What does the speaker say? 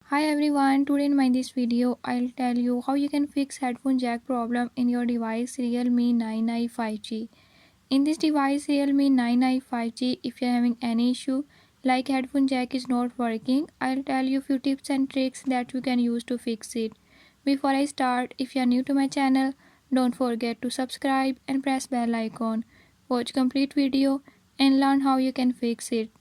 Hi everyone, today in this video I'll tell you how you can fix headphone jack problem in your device Realme 9i 5G. In this device Realme 9i 5G, if you're having any issue like headphone jack is not working, I'll tell you few tips and tricks that you can use to fix it. Before I start, if you're new to my channel, don't forget to subscribe and press bell icon. Watch complete video and learn how you can fix it.